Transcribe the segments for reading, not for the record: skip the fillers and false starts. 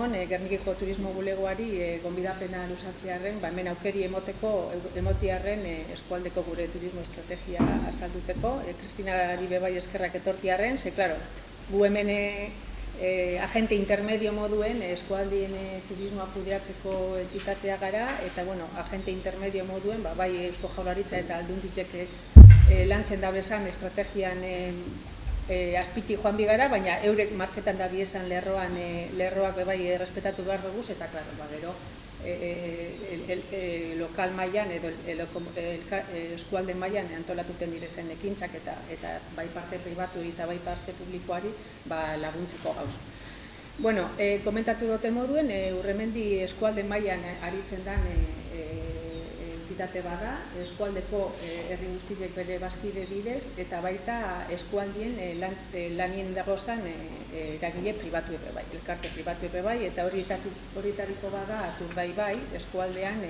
egunon, Gernikeko Turismo Bulegoari gonbidapena luzatzearren, hemen aukeri emotiarren eskualdeko gure turismo estrategia azalduteko, Crispinari bebai eskerrak etortiarren, ze, klaro, gu hemen agente intermedio moduen eskualdien turismoa kudeatzeko entitatea gara, eta, bueno, agente intermedio moduen, bai Eusko Jaurlaritza eta Aldundizek lantzen da bezan estrategian azpiti joan bigara, baina eurek marketan da biesan lerroak bebai errespetatu behar dugu, eta, klaro, gero, lokal mailan edo eskualde mailan antolatuten direzen ekintzak eta bai parte pribatu eta bai parte publikoari laguntzeko gauz. Bueno, komentatu dute moduen, Urremendi eskualde mailan aritzen den entitate bada, eskualdeko herri guztiek bere bazkide bidez, eta baita eskualdien lanien dagozan eragile pribatu epe bai, elkarte pribatu epe bai, eta horietariko bada Aturbai bai, eskualdean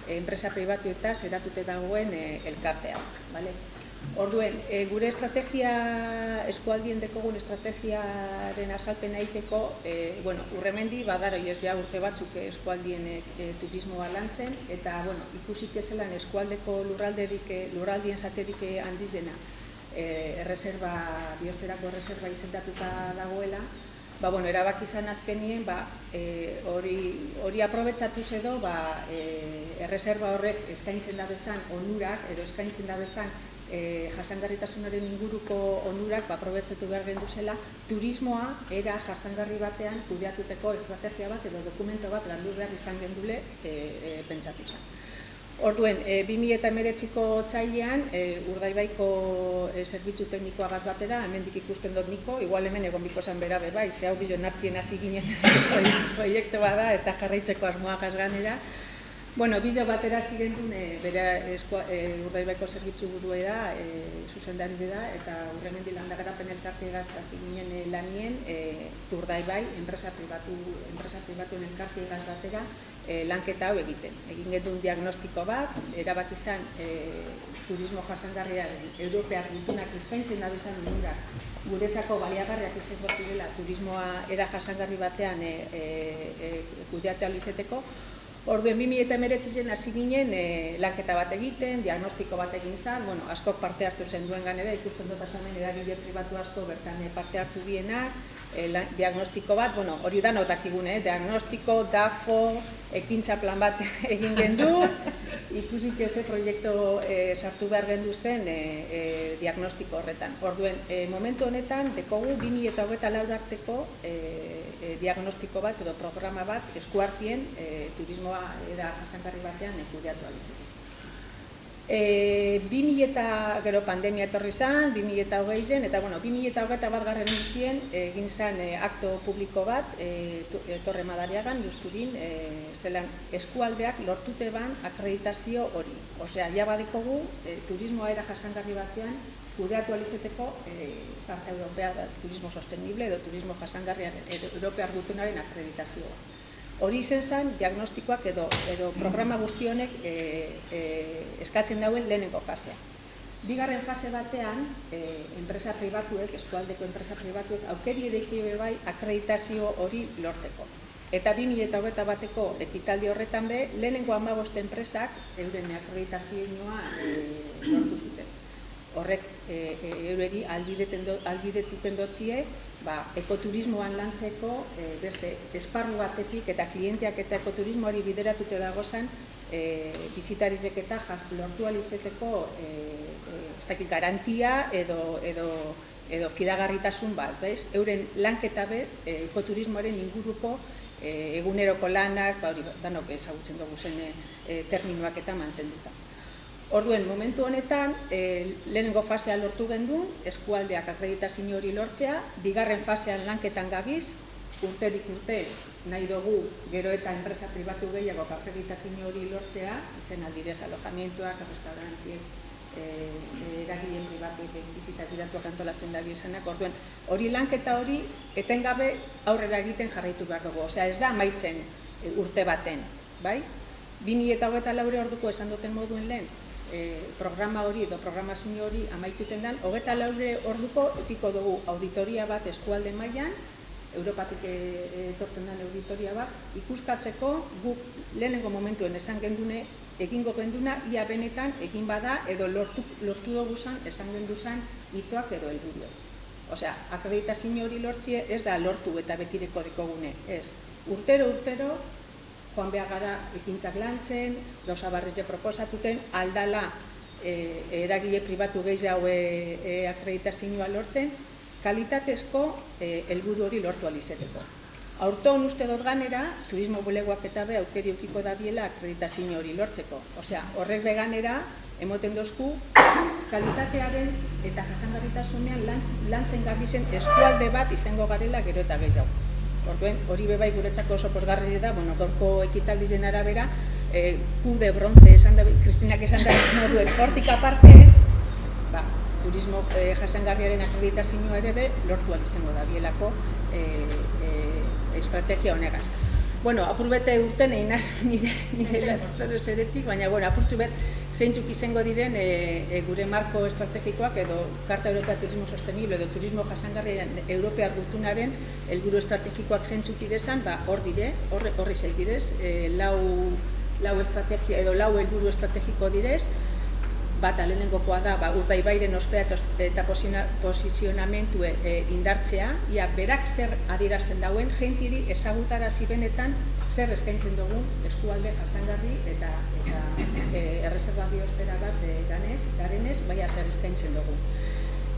enpresa pribatu eta zeratute dagoen elkartea. Orduen, gure estrategia, eskualdien dekogun estrategiaren azalpena egiteko, Urremendi badaro ez ja urte batzuk eskualdien turismoa lantzen, eta ikusik ezelan eskualdeko lurraldien zaterik handizena biosferako erreserba izendatuta dagoela, erabaki izan azkenien hori aprobetxatuz edo erreserba horrek eskaintzen da bezan onurak edo eskaintzen da bezan jasangarritasunaren inguruko onurak aprobetxatu behar genduzela turismoa era jasangarri batean kudeatuteko estrategia bat edo dokumento bat landu behar izan gendule pentsatu zen. Orduen, 2019ko otsailean, Urdaibaiko zerbitzu teknikoagaz batera, hemendik ikusten dut niko, igual hemen egon biko zan bera bai, ze hau bizon nartien hasi ginen proiektu bada eta jarraitzeko asmoagaz ganera. Bizo batera zigendun, bera Urdaibaiko zerbitzu burue da, zuzendari da, eta Urremendi landagarapen elkarteagaz hasi ginen lanien, Urdaibai, enpresa pribatuen elkarteagaz batera, lanketa hau egiten. Egin gendun diagnostiko bat, erabak izan turismo jasangarriaren europear gutunak eskaintzen da bizan onurak guretzako baliagarriak izango direla turismoa era jasangarri batean kudeatea lizeteko. Orduen 2019 hasi ginen lanketa bat egiten, diagnostiko bat egin zen, askok parte hartu zen duen ganera, ikusten dut asamen eragile pribatu asko bertan parte hartu dienak, diagnostiko bat, hori da notakigune, diagnostiko, DAFO, ekintza plan bat egin gendu, ikusik eze proiektu sartu behar gendu zen diagnostiko horretan. Orduen, momentu honetan, dekogu 2024 arteko diagnostiko bat edo programa bat eskuartien turismoa era jasangarri batean kudeatu alizeko. 2000 gero pandemia etorri zen, 2020 eta 2021 garren urtien egin zen akto publiko bat Torre Madariagan, Lusturin, zelan eskualdeak lortute ban akreditazio hori. Osea, ja badikogu turismoa era jasangarri batean kudeatu alizeteko parte europea turismo sostenible edo turismo jasangarriaren europear gutunaren akreditazioa. Hori izen zen diagnostikoak edo programa guzti honek eskatzen dauen lehenengo fasea. Bigarren fase batean, enpresa pribatuek, eskualdeko enpresa pribatuek aukeri edeiki bai akreditazio hori lortzeko. Eta 2021ko ekitaldi horretan be, lehenengo 15 enpresak euren akreditazioa lortu zuten. Horrek eureri aldidetuten dotzie ekoturismoan lantzeko beste esparru batetik eta klienteak eta ekoturismoari bideratute dagozan bizitarizek eta lortu alizeteko garantia edo fidagarritasun bat. Euren lanketa be ekoturismoaren inguruko eguneroko lanak, danok ezagutzen dugu zen terminoak eta mantenduta. Orduen, momentu honetan, lehenengo fasea lortu gendun, eskualdeak akreditazio hori lortzea, bigarren fasean lanketan gabiz, urterik urte nahi dugu gero eta enpresa pribatu gehiago akreditazio hori lortzea, izen aldirez alojamientuak, restaurantiek, eragileen pribatuek bizita biratuak antolatzen da bizanak. Orduen, hori lanketa hori etengabe aurrera egiten jarraitu behar dugu. Osea, ez da amaitzen urte baten, bai? 2024 orduko esan duten moduen lehen, programa hori edo programazio hori amaituten den, 24 orduko epiko dugu auditoria bat eskualde mailan, Europatik etortzen den auditoria bat, ikuskatzeko guk lehenengo momentuen esan gendune, egingo genduna, ia benetan egin bada edo lortu dugu zan, esan gendu zan, hitoak edo helburuak. Osea, akreditazio hori lortzie ez da lortu eta betireko dekogune, ez. Urtero, joan behar gara ekintzak lantzen, gauza barretxe proposatuten, aldala eragile pribatu gehiago akreditazioa lortzen, kalitatezko helburu hori lortu alizeteko. Aurton uste dut ganera, turismo bulegoak eta be aukeri eukiko da biela akreditazio hori lortzeko. Osea, horrek beganera, emoten dozku, kalitatearen eta jasangarritasunean lantzen gabizen eskualde bat izango garela gero eta gehiago. Orduen, hori bebai guretzako oso posgarri da, gorko ekitaldizen arabera, kude bronze esan da, Kristinak esan da moduen, hortik aparte, turismo jasangarriaren akreditazioa ere be, lortu izango da bielako estrategia honegaz. Apur bete urten egin naz nire latorro zeretik, baina apurtzu bet zeintzuk izango diren gure marko estrategikoak edo Karta Europea Turismo Sostenible edo Turismo Jasangarriaren Europear Gutunaren helburu estrategikoak zeintzuk direzan, hor dire, horri zail direz, lau estrategia edo lau helburu estrategiko direz, bat lehenengokoa da Urdaibairen ospea eta posizionamentu indartzea, ia berak zer adierazten dauen, jentiri ezagutarazi benetan zer eskaintzen dugun eskualde jasangarri eta erreserba biosfera bat garenez, baina zer eskaintzen dugun.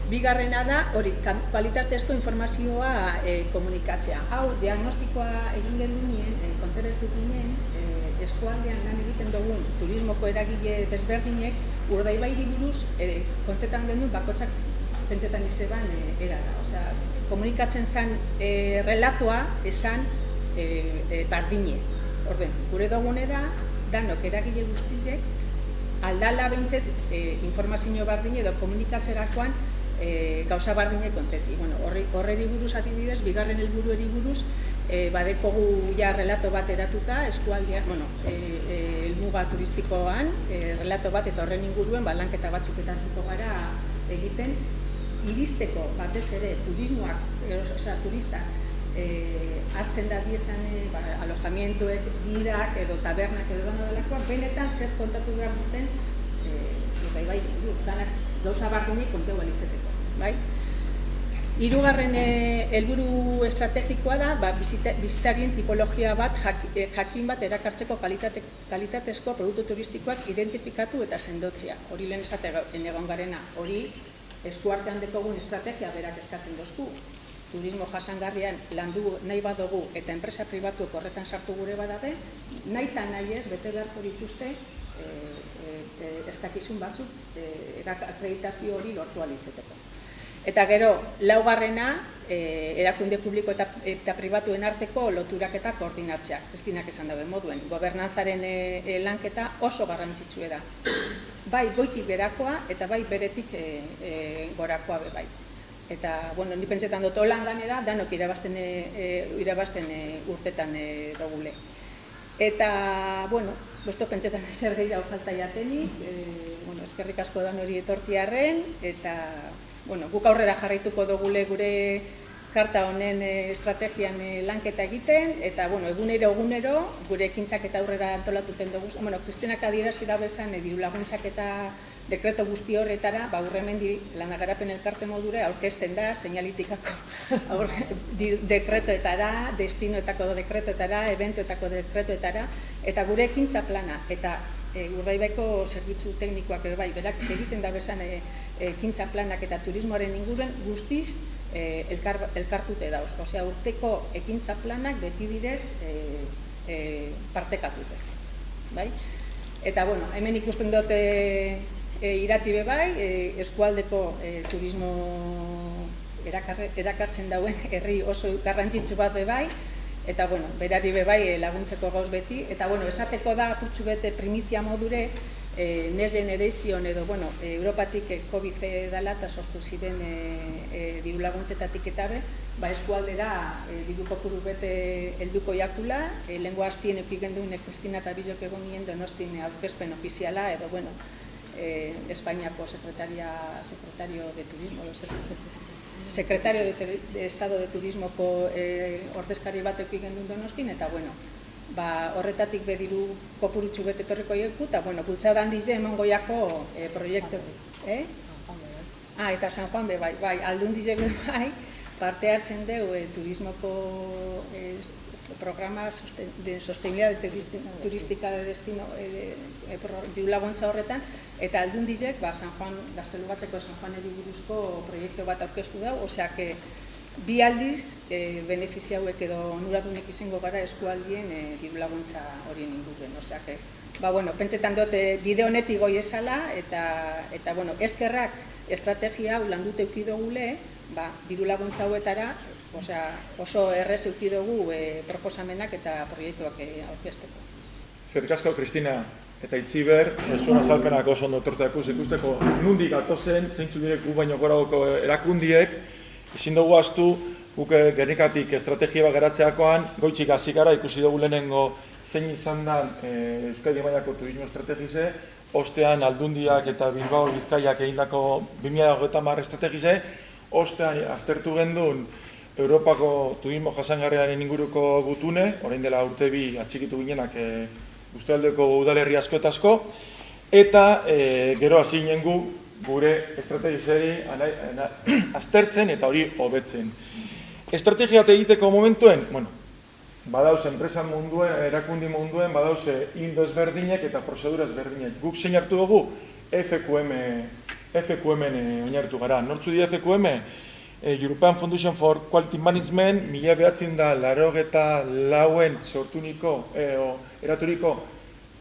Bigarrena da, hori, kualitatezko informazioa komunikatzea. Hau, diagnostikoa egin genuen, konteretu ginen, eskualdean lan egiten dugun turismoko eragile desberdinek, Urdaibairi buruz kontetan genuen bakotsak pentsetan izeban erara. Osea, komunikatzen zen relatoa esan bardine. Orden, gure dugunera, danok eragile guztizek, aldala behintzet informazio bardine edo komunikatzerakoan gauza bardine konteti. Horreri buruz adibidez, bigarren helburuari buruz, badekogu ja relato bat eratuta, eskualdean, helmuga turistikoan, relato bat eta horren inguruen lanketa batzuk eta hasiko gara egiten, iristeko batez ere turismoak, turistak, hartzen da diezan alojamientuek, girak edo tabernak edo dano delakoak, benetan zer kontatu behar duten, danak gauza bardinik konteu alizeteko. Hirugarren helburu estrategikoa da, bizitarien tipologia bat, jakin bat erakartzeko kalitatezko produktu turistikoak identifikatu eta sendotzea. Hori lehen esate egon garena, hori eskuartean dekogun estrategia berak eskatzen dozku. Turismo jasangarrian landu nahi badugu eta enpresa pribatuek horretan sartu gure badabe, nahi eta nahi ez, bete beharko dituzte eskakizun batzuk akreditazio hori lortu alizeteko. Eta gero, laugarrena, erakunde publiko eta pribatuen arteko loturak eta koordinatzea. Kristinak esan dabe moduen, gobernantzaren lanketa oso garrantzitsua da. Bai goitik berakoa eta bai beretik gorakoa be bai. Eta, ni pentsetan dut holan ganera, danok irabazten urtetan dogule. Eta, bosto pentsetan ezer gehiago falta jatenik, eskerrik asko dan hori etortiarren, eta guk aurrera jarraituko dugule gure karta honen estrategian lanketa egiten, eta egunero gure ekintzak eta aurrera antolatuten dugu. Kristinak adierazi da bezan diru laguntzak eta dekreto guzti horretara, urremendi lanagarapen elkarte modure aurkezten da, seinalitikako dekretoetara, destinoetako dekretoetara, eventoetako dekretoetara, eta gure ekintza plana, eta Urdaibaiko zerbitzu teknikoak berak egiten da bezan ekintza planak eta turismoaren inguruen guztiz elkartute dauz. Osea, urteko ekintza planak beti direz partekatute. Eta, hemen ikusten dut irati bebai, eskualdeko turismo erakartzen dauen herri oso garrantzitsu bat bebai, eta, berari bebai laguntzeko gauz beti, eta, esateko da kurtsu bete primizia modure, Next Generation edo, Europatik COVID dela eta sortu ziren diru laguntzetatik eta be, eskualdera diru kopuru bete helduko jakula, lehenko hastien eukigen duen Kristina eta Bizok egon nien Donostin aurkezpen ofiziala, edo, Espainiako sekretario de turismo, Secretario de Estado de Turismoko ordezkari bat eduki gendun Donostin, eta bueno, horretatik bediru kopurutxu bete etorriko joku, eta bueno, bultzada handize eman goiako proiektu. Eta San Juan be, bai, aldun dize be bai, parte hartzen dugu turismoko programa de sostenibilidad turística de destino diru laguntza horretan, eta aldun dizek San Juan, Gaztelugatzeko San Juaneri buruzko proiektu bat aurkeztu dago, osea que bi aldiz benefiziauek edo onuradunek izango gara eskualdien diru laguntza horien inguruen, osea que bueno, pentsetan dut bide honetik goi esala, eta bueno, eskerrak estrategia hau landute euki dugule, diru laguntza hauetara, oso errez euki dugu proposamenak eta proiektuak aurkezteko. Eskerrik asko, Kristina eta Itziber, zuen azalpenak oso ondo tortakuz ikusteko nundik atozen, zeintzu direk gu baino goragoko erakundiek, ezin dugu astu, guk Gernikatik estrategia bat geratzeakoan, goitzik hasi gara ikusi dugu lehenengo zein izan da Euskadi mailako turismo estrategize, ostean Aldundiak eta Bilbao Bizkaiak egindako 2030 estrategize, ostean aztertu gendun Europako turismo jasangarriaren inguruko gutune, orain dela urte bi atxikitu ginenak Guztialdeko udalerri asko eta asko, eta gero hasi ginen gu gure estrategizeri aztertzen eta hori hobetzen. Estrategia egiteko momentuen, badauz enpresa munduen, erakundi munduen, badauz ildo ezberdinek eta prozedura ezberdinek. Guk zein hartu dugu FQM-en oinarritu gara. Nortzu di FQM? European Foundation for Quality Management, 1984 sortuniko, eraturiko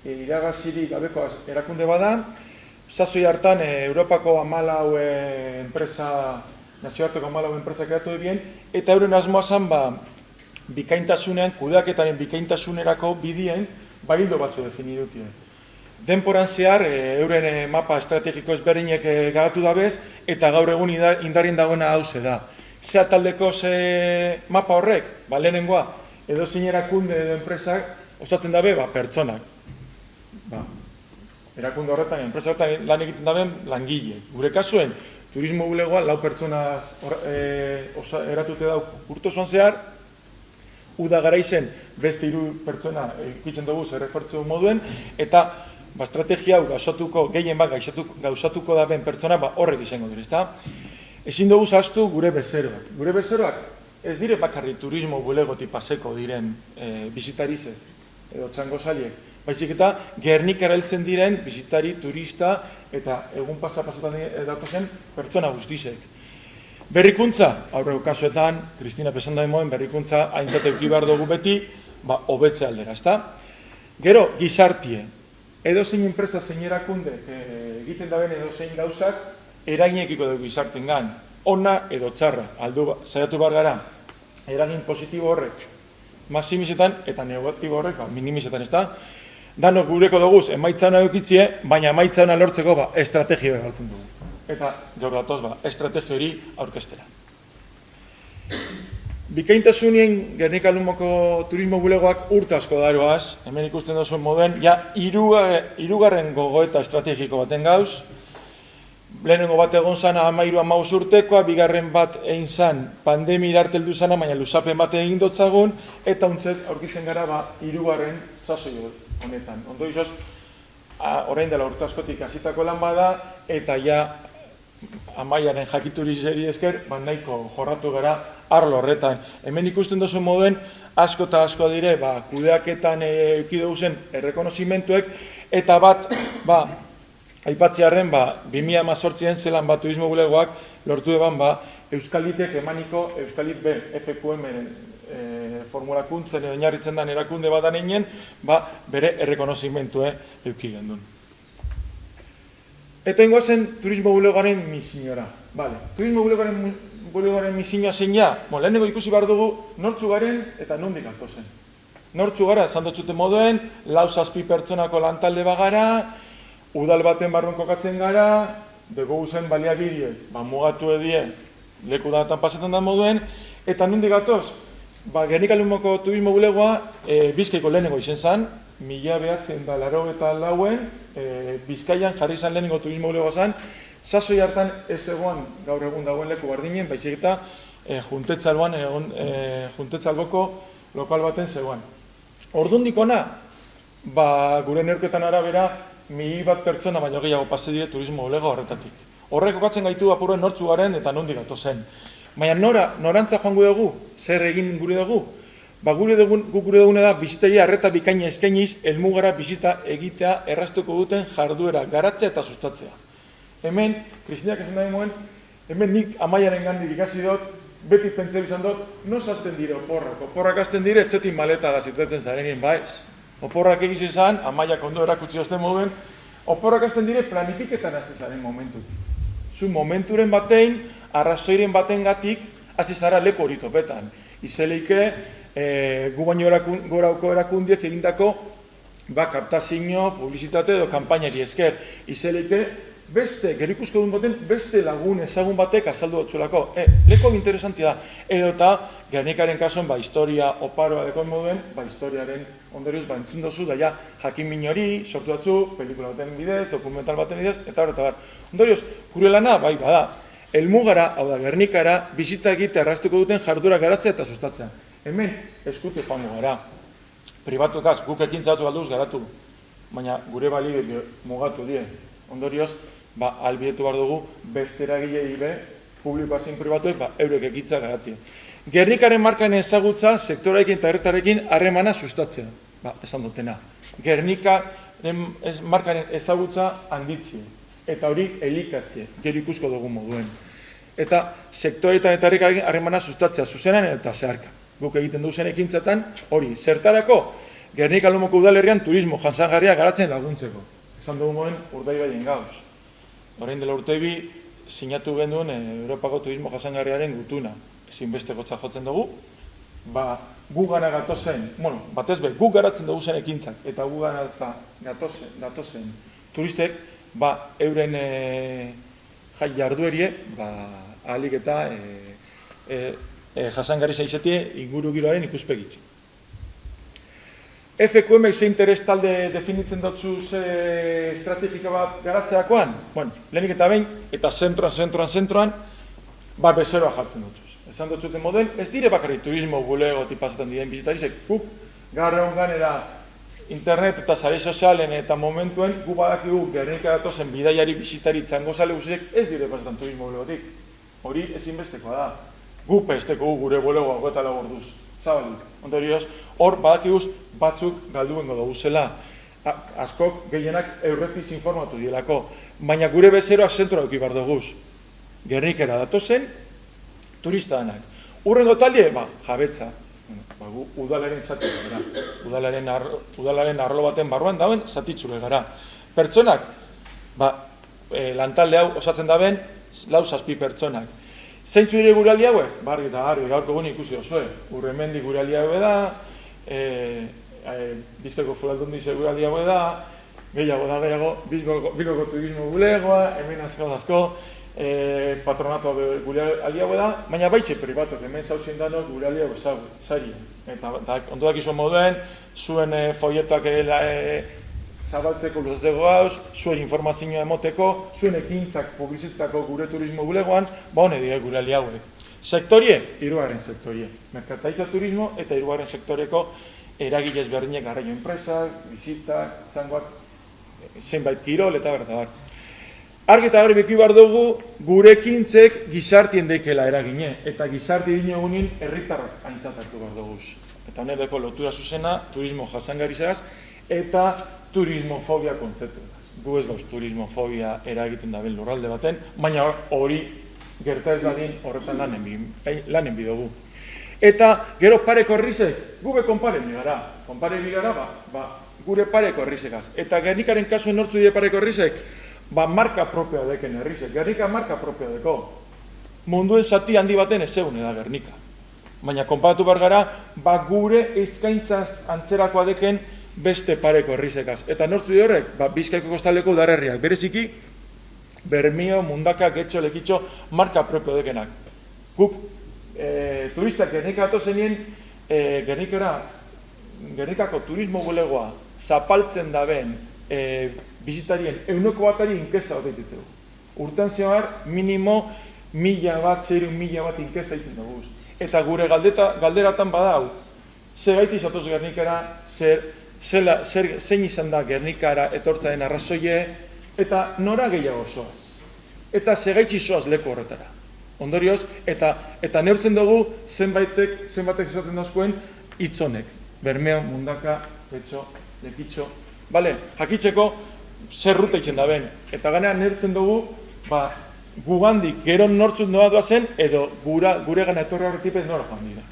iragazirik gabeko erakunde bada. Sasoi hartan Europako 14 enpresa, nazioarteko 14 enpresa kreatu ebien, eta euren asmoa zan bikaintasunean, kudeaketaren bikaintasunerako bidien, hildo batzu definidutie. Denporan zehar, euren mapa estrategiko ezberdinek garatu dabez, eta gaur egun indarien dagoena hauze da. Zea taldeko ze mapa horrek, lehenengoa, edo zein erakunde edo enpresak osatzen dabe, pertsonak. Erakunde horretan, enpresa horretan lan egiten daben langile. Gure kasuen, turismo bulegoan 4 pertsona eratute dauk urte osoan zehar, uda garaizen beste 3 pertsona ikutzen dugu zerrefortzu moduen, eta estrategia hau gauzatuko, gehien bat gauzatuko daben pertsona horrek izango dira, ezta? Ezin dugu zaztu gure bezeroak. Gure bezeroak ez dire bakarri turismo bulegoti paseko diren bizitarizek edo txangozaliek, baizik eta Gernikara heltzen diren bizitari, turista eta egun pasatan datozen pertsona guztizek. Berrikuntza, aurreko kasuetan, Kristina pesan da demoen, berrikuntza aintzat euki behar dugu beti, hobetze aldera, ezta? Gero, gizartie. Edo zein enpresa, zein erakunde egiten daben edo zein gauzak eraginekiko dugu gizarten gan. Ona edo txarra, saiatu behar gara, eragin positibo horrek maximizetan eta negatibo horrek minimizetan, ezta? Danok gureko duguz, emaitza hona eukitzie, baina emaitza hona lortzeko estrategia behartzen dugu. Eta gaur datoz, estrategia hori aurkestera. Bikaintasunien Gernika Lumoko turismo bulegoak urte asko daroaz, hemen ikusten duzun moduen, hirugarren gogoeta estrategiko baten gauz, lehenengo bat egon zana 13-15 urtekoa, bigarren bat egin zan pandemi irarteldu zana, baina luzapen bat egin dotzagun, eta untzet aurkitzen gara hirugarren sasoi honetan. Ondo izoz, orain dela urte askotik hasitako lan bada, eta ja Amaiaren jakiturizeri esker, nahiko jorratu gara arlo horretan. Hemen ikusten duzun moduen, asko eta asko dire, kudeaketan eukidugu zen errekonozimentuek, eta aipatziarren, 2018an zelan turismo bulegoak lortu eban, Euskalitek emaniko, Euskalit B, FQM-en formulakuntzen edo oinarritzen den erakunde bat aneinen, bere errekonozimentue euki gendun. Eta ingoazen turismo bulegoaren misiñora. Turismo bulegoaren misiñoa zein ja, lehenengo ikusi behar dugu nortzu garen eta nondik atozen. Nortzu gara, esan dutxute moduen, 4-6 pertsonako lantalde bagara, udal baten barruan kokatzen gara, dugu zen baliabideek, mugatu edie, leku datan pasetan da moduen, eta nondik atoz, Gernika Lumoko turismo bulegoa Bizkaiko lehenengo izen zan, 1984en Bizkaian jarri izan lehenengo turismo bulegoa zan, Sasoi hartan ez egoan gaur egun dagoen leku berdinen, baizik eta Juntetzalboko lokal baten zegoan. Ordundik hona, gure neurketan arabera, 1.000 pertsona baino gehiago pase dire turismo bulego horretatik. Horrek kokatzen gaitu apuruen nortzu garen eta nondik gatozen. Baina norantza joango dugu, zer egin gure dugu? Gure dugune da bizitegia arreta bikaina eskainiz, helmugara bisita egitea erraztuko duten jarduera garatzea eta sustatzea. Hemen, Kristinak esan nahi moen, hemen nik Amaiaren gandik ikasi dut, beti pentseu izan dut, noz azten dire oporrak? Oporrak azten dire, etxetik maleta gazitetzen zarenin, baiz. Oporrak egiz izan, Amaiak ondo erakutsi azten moduen, oporrak azten dire planifiketan azten zaren momentu. Zu momenturen batein, arrazoiren baten gatik, azizara leku hori topetan. Izeleike, gu baino gorauko erakundiek egindako kaptazio, publizitate edo kanpainari esker. Izeleike, gerikusko duen baten, beste lagun ezagun batek azaldu batzuelako. Leko interesantia da. Edo eta, Gernikaren kasuan, historia oparoa dekoen moduen, historiaren ondorioz, entzun dozu, daia jakin min hori, sortu batzu, pelikula baten bidez, dokumental baten bidez, eta bar. Ondorioz, gure lana, bada, helmugara, hau da, Gernikara, bizita egitea erraztuko duten jardura garatzea eta sustatzea. Hemen, eskute joango gara. Pribatukaz, guk ekintza batzu balduz garatu, baina gure balio mugatu die. Ondorioz, albidetu behar dugu, beste eragilei be, publikoa zein pribatuek, eurek ekintza garatzea. Gernikaren markaren ezagutza, sektoreekin eta herritarekin harremana sustatzea. Esan dutena. Gernikaren markaren ezagutza handitzea. Eta hori elikatzea, gero ikusko dugu moduen. Eta sektoreetan eta herritarekin harremana sustatzea, zuzenan eta zeharka. Guk egiten duzen ekintzatan, hori, zertarako, Gernika Lumoko udalerrian turismo jasangarria garatzen laguntzeko. Esan dugu moen Urdaibaien gauz. Orain dela urtebi, sinatu genuen Europako turismo jasangarriaren gutuna. Ezinbestekotza jotzen dugu, gu gana gatozen, batez be, gu garatzen dugu zen ekintzak, eta gu gana gatozen turistek, euren jarduerie, ahalik eta jasangarri zaizetie inguru giroaren ikuspegitzi. FQM ze interes talde definitzen dutzuz estrategika bat garatzeakoan? Lehenik eta behin, eta zentroan, bezeroa jartzen dutzuz. Esan dutzuten model, ez dire bakarrik turismo bulego tipazetan diren bizitarizek, guk gaur egun ganera internet eta sare sozialen eta momentuen gu badakigu Gernika datozen bidaiari bizitari txango zale guztiek ez dire pasetan turismo bulegotik. Hori ezinbestekoa da. Gu pesteko gure bulegoa gota lagorduz. Zabalik. Ondorioz, hor badakiguz batzuk galduengo dugu zela. Askok gehienak eurretiz informatu dielako. Baina gure bezeroa zentroa eduki bar duguz. Gernikera datozen, turista denak. Urrengo talie, jabetza. Gu udalaren zatitzule gara. Udalaren arlo baten barruan dauen zatitzule gara. Pertsonak, lantalde hau osatzen daben, 4-6 pertsonak. Zeintzu dire gure aldi hauek? Barri eta garbi, gaurko guni ikusi osue. Urremendi gure aldi haue da, Bizkaiko Foru dize gure aldi haue da, gehiago, Bilboko turismo bulegoa, hemen asko, patronatua gure aldi haue da, baina baitxe pribatok, hemen zauzien danok gure aldi haue zari. Eta ondoak izan moduen, zuen foietoak zabaltzeko luzatzeko gauz, zuen informazioa emoteko, zuen ekintzak publizitako gure turismo bulegoan, hone dira gure aldi hauek. Sektorie, 3. sektorie. Merkataritza turismo eta 3. sektoreko eragilez berdinek garraio enpresak, bizitak, zangoak, zenbait kirol eta bar. Argi eta garbi beki behar dugu gure ekintzek gizartien deikela eragine, eta gizarti dinegunin herritarrak aintzat hartu behar dugu. Eta honetako lotura zuzena, turismo jasangarrizagaz, eta turismofobia kontzeptuaz. Gu ez gauz turismofobia eragiten daben lurralde baten, baina hori gerta ez dadin horretan lanen bidugu. Eta gero pareko herrizek, gube konpare bigara. Konpare bigara, gure pareko herrizekaz. Eta Gernikaren kasuen nortzu dire pareko herrizek, marka propioa deken herrizek. Gernika marka propioa deko. Munduen zati handi baten ez egun da Gernika. Baina konparatu behar gara, gure eskaintzaz antzerakoa deken beste pareko herrizekaz. Eta nortzu di horrek, Bizkaiko kostaleko udalerriak. Bereziki, Bermio, Mundaka, Getxo, Lekitxo, marka propio dekenak. Guk, turistak Gernika ato zenien, Gernikako turismo bulegoa zapaltzen daben bizitarien 100 batari inkesta bat eitzitzegu. Urtean zehar minimo 1000 bat, 1000 bat inkesta itzen dugu. Eta gure galderatan badau, zegaitik zatoz Gernikara, zein izan da Gernikara etortzaren arrazoie, eta nora gehiago zoaz. Eta zegaitzi zoaz leku horretara. Ondorioz, eta neurtzen dugu zenbatek esaten dazkoen hitzonek. Bermeo, Mundaka, Petxo, Lekitxo. Jakitzeko zer ruta itzen da ben. Eta ganean neurtzen dugu, gugandik gero nortzun doa duazen, edo gure gana etorra horretipez nora joan dira.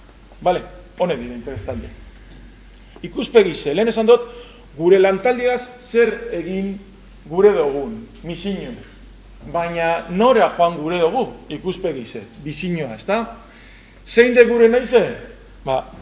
Hone dira, interestalde. Ikuspegi ze, lehen esan dut, gure lantaldiaz zer egin gure dugun, misiño. Baina nora joan gure dugu, ikuspegi ze, bizinoa, ezta? Zein de gure naize?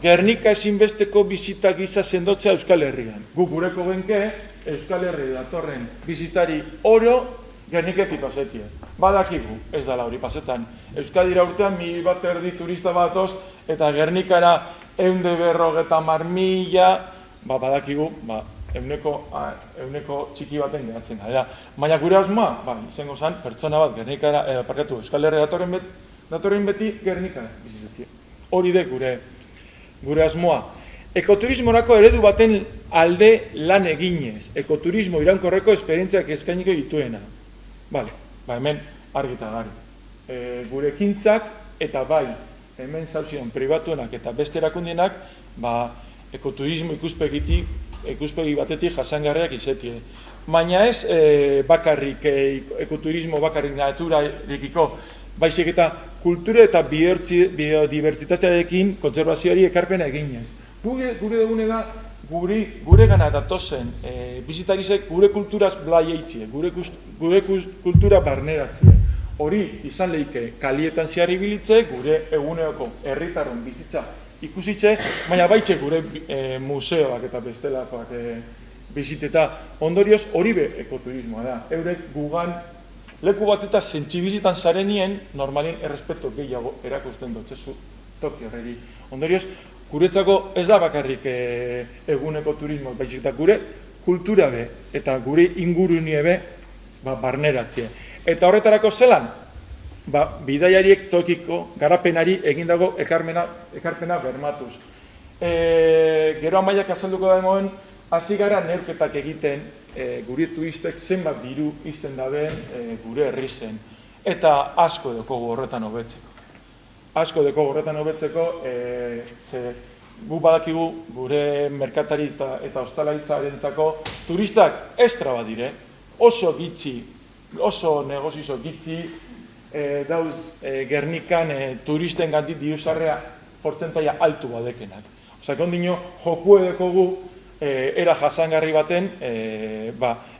Gernika ezinbesteko bizita gisa sendotzea Euskal Herrian. Gu gureko genke, Euskal Herri datorren bizitari oro Gerniketik pasetie. Badakigu, ez dala hori pasetan. Euskadira urtean 1.000 turista batoz, eta Gernikara 150.000, badakigu, euneko txiki baten gehatzen da. Baina gure asmoa, izango zen, pertsona bat Gernikara, Euskal Herri datorren beti Gernikara bizitzie. Hori de gure asmoa. Ekoturismorako eredu baten alde lan eginez. Ekoturismo iraunkorreko esperientziak eskainiko dituena. Hemen argi eta gari. Gure ekintzak eta hemen zauzion pribatuenak eta beste erakundienak ekoturismo ikuspegi batetik jasangarriak izetie. Baina ez bakarrik ekoturismo bakarrik naturarekiko, baizik eta kultura eta biodibertsitatearekin kontserbazioari ekarpena eginez. Gure dugune da, gure gana datozen bizitarizek gure kulturaz blai eitzie, gure kultura barneratzie. Hori izan lehike kalietan ziarri bilitze, gure eguneoko herritarron bizitza ikusitze, baina baitxe gure museoak eta bestelakoak biziteta. Ondorioz hori be ekoturismoa da. Eurek gugan leku bat eta zentxibizitan zarenien normalien errespeto gehiago erakusten dutzezu toki horreri. Ondorioz, guretzako ez da bakarrik eguneko turismo, baizik eta gure kultura be eta gure ingurunie be barneratzie. Eta horretarako zelan, bidaiariek tokiko garapenari egindago ekarpena bermatuz. Gero amaiak azalduko da emoen, hasi gara neurketak egiten gure turistek zenbat diru izten daben gure herri zen. Eta asko dekogu horretan hobetzeko. Gu badakigu gure merkatari eta ostalaritzarentzako turistak estra bat dire, oso negozizo gitzi dauz Gernikan turisten gandik diruzarrea portzentaia altu badekenak. Osa, kondino, joku edekogu era jasangarri baten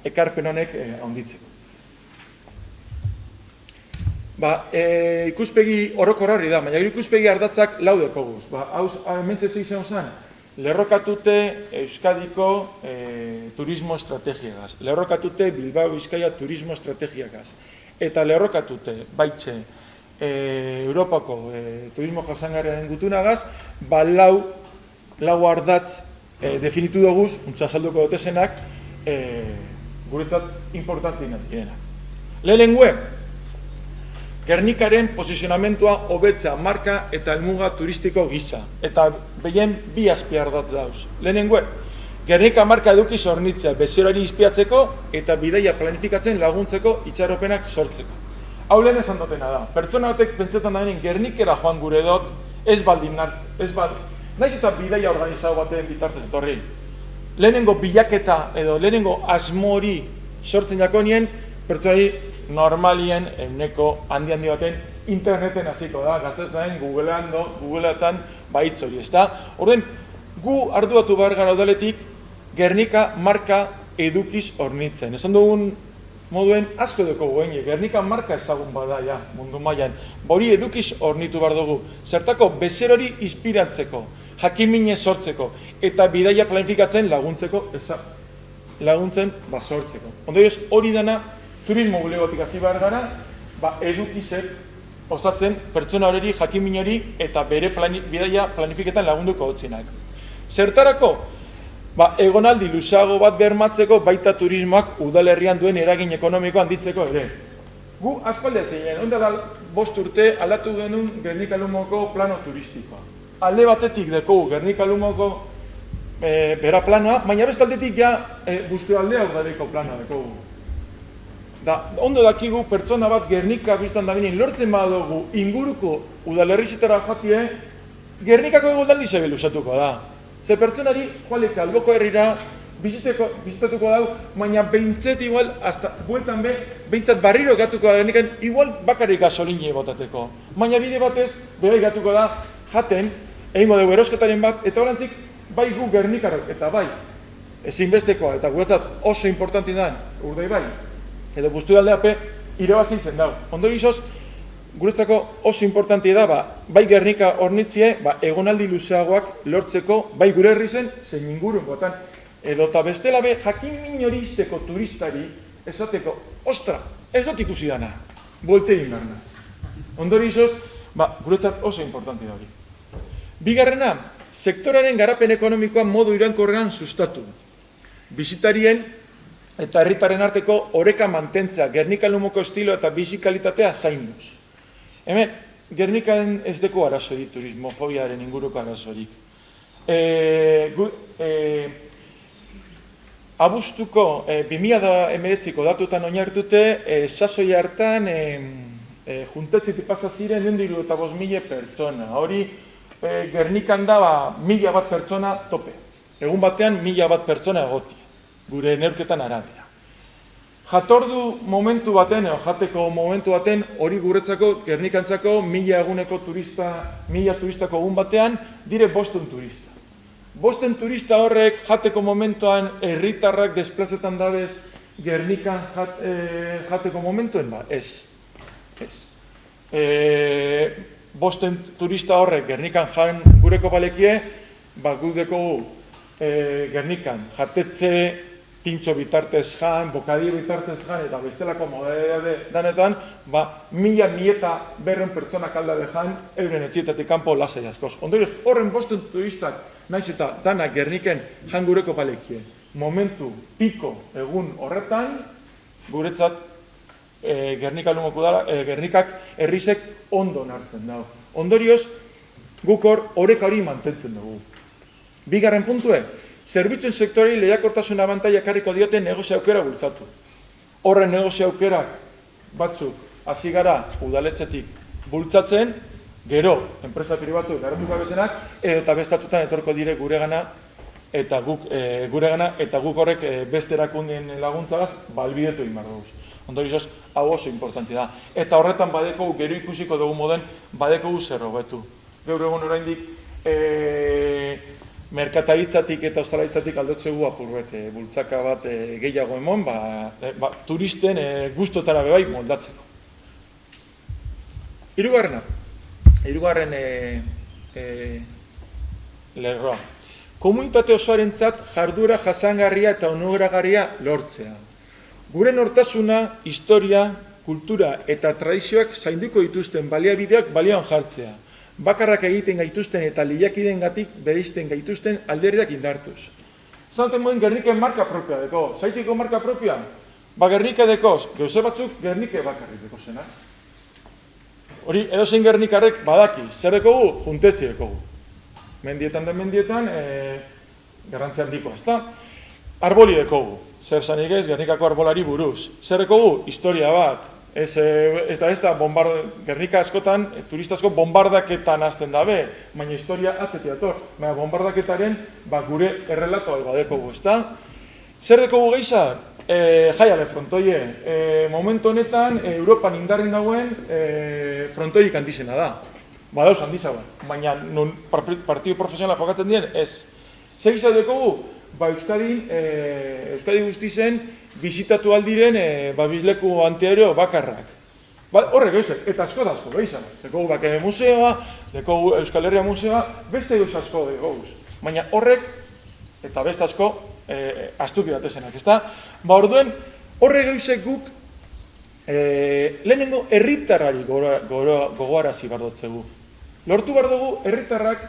ekarpen honek handitzeko. Ikuspegi orokorrari da, baina ikuspegi ardatzak laudekoguz. Hementze izan zen, lerrokatute Euskadiko turismo estrategiagaz, lerrokatute Bilbao Bizkaia turismo estrategiagaz, eta lerrokatute baitxe Europako turismo jasangarriaren gutunagaz, lau ardatz definitu duguz, untxasalduko dotezenak, guretzat importantienak direnak. Lehenengue, Gernikaren posizionamentua hobetza marka eta helmuga turistiko gisa. Eta behien bi azpiardatz dauz. Lehenengue, Gernika marka edukiz hornitzea bezeroari izpiatzeko eta bidaia planifikatzen laguntzeko itxaropenak sortzeko. Hau lehen esan dutena da. Pertsona batek pentsetan da Gernikera joan gure dut, ez baldin naiz eta bidaia organizatu baten bitartez etorri. Lehenengo bilaketa edo lehenengo asmori sortzen jako nien, pertsonari normalien euneko handi baten interneten hasiko da, gaztez daen Googleetan baitz hori, ez da? Orden, gu arduatu behar gara udaletik Gernika marka edukiz hornitzen. Esan dugun moduen asko dugu guen, Gernika marka ezagun bada ja, mundu mailan. Hori edukiz hornitu behar dugu. Zertako bezerori inspiratzeko, jakimine sortzeko, eta bidaia planifikatzen laguntzen sortzeko. Ondorioz hori dana, turismo bulegotik hasi behar gara, edukizek osatzen pertsona horri, jakimin hori eta bere bidaia planifiketan lagunduko hotzinak. Zertarako, egonaldi luzago bat bermatzeko baita turismoak udalerrian duen eragin ekonomiko handitzeko ere. Gu aspaldea zeinen, onda da 5 urte aldatu genuen Gernika-Lumoko plano turistikoa. Alde batetik dekogu Gernika-Lumoko bera planoa, baina bestaldetik ja Bustoaldea udaleko planoa dekogu. Ondo dakigu pertsona bat Gernika biztan da binen lortzen badugu inguruko udalerrizitara jatie, Gernikako egoldaldi zebe luzatuko da. Ze pertsonari joaleke alboko herrira bizitatuko dau, baina behintzet igual, hasta bueltan behintzat barriro gatuko da Gernikan, igual bakarrik gasolini botateko. Baina bide batez, bebai gatuko da, jaten, egingo dugu erosketaren bat, eta horantzik, bai gu Gernikarok, eta bai, ezinbestekoa, eta guretzat oso importanti da, urdei bai, edo Bustoaldeape irabazintzen dago. Ondorioz, guretzako oso importanti da, bai Gernika hornitzie, egonaldi luzeagoak lortzeko, bai gure herri zen, zein ingurun gotan, edo eta bestela jakin minoristeko turistari esateko, ostra, ez dut ikusi dana, bolte egin garnaz. Ondorioz, guretzat oso importanti da hori. Bigarrena, sektoraren garapen ekonomikoa modu iraunkorrean sustatu. Bizitarien eta herritaren arteko oreka mantentzea, Gernika-Lumoko estilo eta bizikalitatea zainduz. Hemen, Gernikan ez deko arazorik, turismofobiaren inguruko arazorik. Abuztuko 2019ko datutan oinartute, sasoi hartan juntetzitik pasa ziren 175.000 pertsona. Hori Gernikan da 1.000 bat pertsona tope. Egun batean 1.000 bat pertsona egoti, gure neurketan arabera. Jatordu momentu baten, jateko momentu baten, hori guretzako, Gernikantzako 1.000 eguneko turista, 1.000 turistako egun batean, dire 500 turista. 500 turista horrek jateko momentuan herritarrak desplazetan dabez Gernikan jateko momentuen, ez. 500 turista horrek Gernikan jan gureko balekie, gudeko Gernikan jatetze, pintxo bitartez jan, bokadio bitartez jan, eta bestelako modalidade danetan, 1.200 pertsonak aldade jan, euren etxietatik kanpo lasai askoz. Ondorioz, horren 500 turistak, naiz eta danak Gerniken jan gureko balekie, momentu piko egun horretan, guretzat Gernikak herrizek ondo nartzen dago. Ondorioz, guk oreka hori mantentzen dugu. Bigarren puntue, zerbitzuen sektorei lehiakortasun abantaila ekarriko diote negozio aukera bultzatu. Horren negozio aukerak batzuk hasi gara udaletxetik bultzatzen, gero, enpresa pribatu garatuko bezenak, eta bestatutan etorko dire guregana eta guk horrek beste erakundien laguntzagaz balbidetu egin behar dugu. Ondorioz, hau oso importanti da. Eta horretan badeko, gero ikusiko dugu moden, badeko zer hobetu. Gaur egun oraindik merkataritzatik eta ostalaritzatik aldotzegu apurret bultzaka bat gehiago emon, turisten gustotara bebai moldatzeko. Hirugarren lerroa. Komunitate osoarentzat jarduera jasangarria eta onuragarria lortzea. Gure nortasuna, historia, kultura eta tradizioak zainduko dituzten baliabideak balioan jartzea. Bakarrak egiten gaituzten eta lehiakidengatik bereizten gaituzten alderdiak indartuz. Zanten moen Gerniken marka propia deko. Zaitiko marka propia? Gernika dekoz, gauze batzuk Gernike bakarrik deko zena. Hori, edozein Gernikarrek badaki, zer dekogu? Juntetzi dekogu. Mendietan den mendietan, garrantzi handikoa, ezta? Arboli dekogu. Zer zanik ez, Gernikako arbolari buruz. Zer dekogu? Historia bat. Ez da, Gernika askotan, turista asko bombardaketan azten dabe, baina historia atzetik dator. Baina bombardaketaren gure errelatoa badekogu, ezta? Zer dekogu gehiza? Jaiale frontoie. Momentu honetan, Europan indarrin dagoen frontoirik handizena da. Badauz handizagoen, baina nun partidu profesionala jokatzen dien, ez. Zer gizau dekogu? Euskadi guztizen bizitatu aldiren bizleku antiaereo bakarrak. Horrek gauzek, eta asko da asko behizan. Dekogu Bakeme Museoa, dekogu Euskal Herria Museoa, beste gauz asko dekogu. Baina horrek, eta beste asko, astuki datezenak, ezta? Orduen, horrek gauzek guk lehenengo herritarrari gogoarazi bardotzegu. Lortu bardugu herritarrak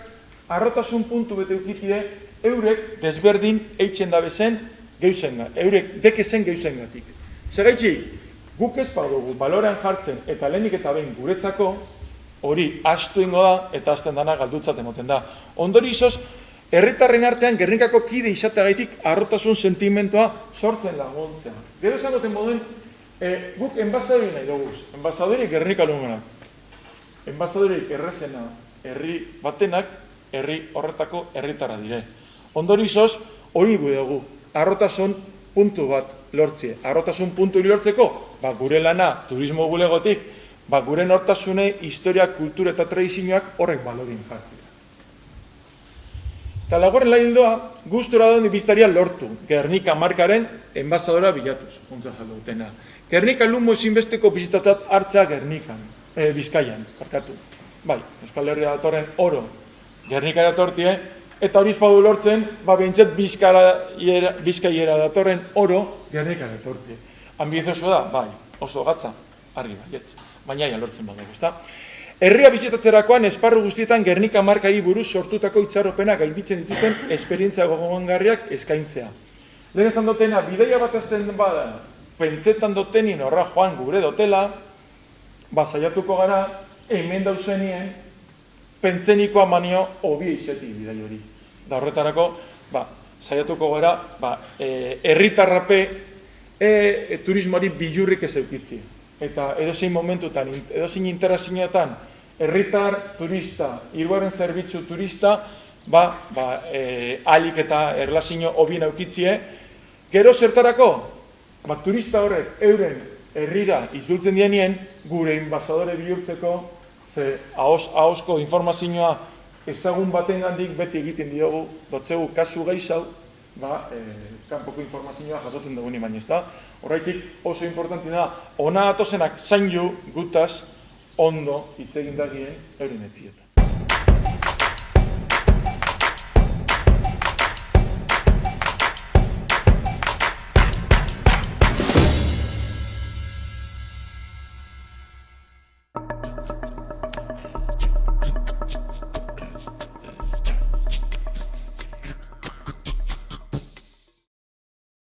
arrotasun puntu bete ukitie eurek desberdin eitzen dabezen geuzengat, eurek dekezen geuzengatik. Zeraitzi, Guk ez badugu balorean jartzen eta lehenik eta behin guretzako, hori astu ingo da eta azten dana galdutzat emoten da. Ondorioz, herritarren artean Gernikako kide izateagaitik harrotasun sentimentoa sortzen laguntzea. Gero esan duten moduen, guk enbasadori nahi dugu, enbasadori Gernika lumena. Enbasadori errezena, herri batenak, herri horretako herritarra dire. Ondorioz, hori gu dugu, harrotasun puntu bat lortzie. Harrotasun puntu lortzeko, gure lana, turismo bulegotik, gure nortasune, historia, kultura eta tradizioak horrek balorin jartzea. Eta laguaren laildoa, gustura dauden biztaria lortu, Gernika markaren enbasadora bilatuz, untza zaldutena. Gernika lumo ezinbesteko bizitatat hartzea Bizkaian, parkatu. Bai, Euskal Herria datorren oro Gernika datortie, eta hori espadu lortzen, behintzet Bizkaiera datorren oro Gernika datortzie. Ambizioso da, bai, oso gatza, argi baietz, baina lortzen badago, ezta? Herria bizitatzerakoan esparru guztietan Gernika markari buruz sortutako itxarropena gainditzen dituzten esperientzia gogoangarriak eskaintzea. Lehen esan dutena, bidaia bat azten bada, pentsetan dutenin horra joan gure dotela, saiatuko gara, hemen dauzenien, pentsenikoa manio hobi izetik bidai hori. Da horretarako, saiatuko gara, herritarrape turismoari bilurrik ez eukitzi. Eta edozein momentutan, edozein interazioetan, herritar turista, hirugarren zerbitzu turista, alik eta erlazio hobien eukitzie. Gero zertarako, turista horrek euren herrira izultzen dienien, gure enbasadore bihurtzeko, ze ahozko informazioa ezagun batengandik beti egiten diogu, dotzegu kasu gaiz hau, kanpoko informazioa jasotzen dugu baina ez da. Horretik oso importanti da, ona atozenak zaindu gutaz ondo hitz egin dagien euren etzietan.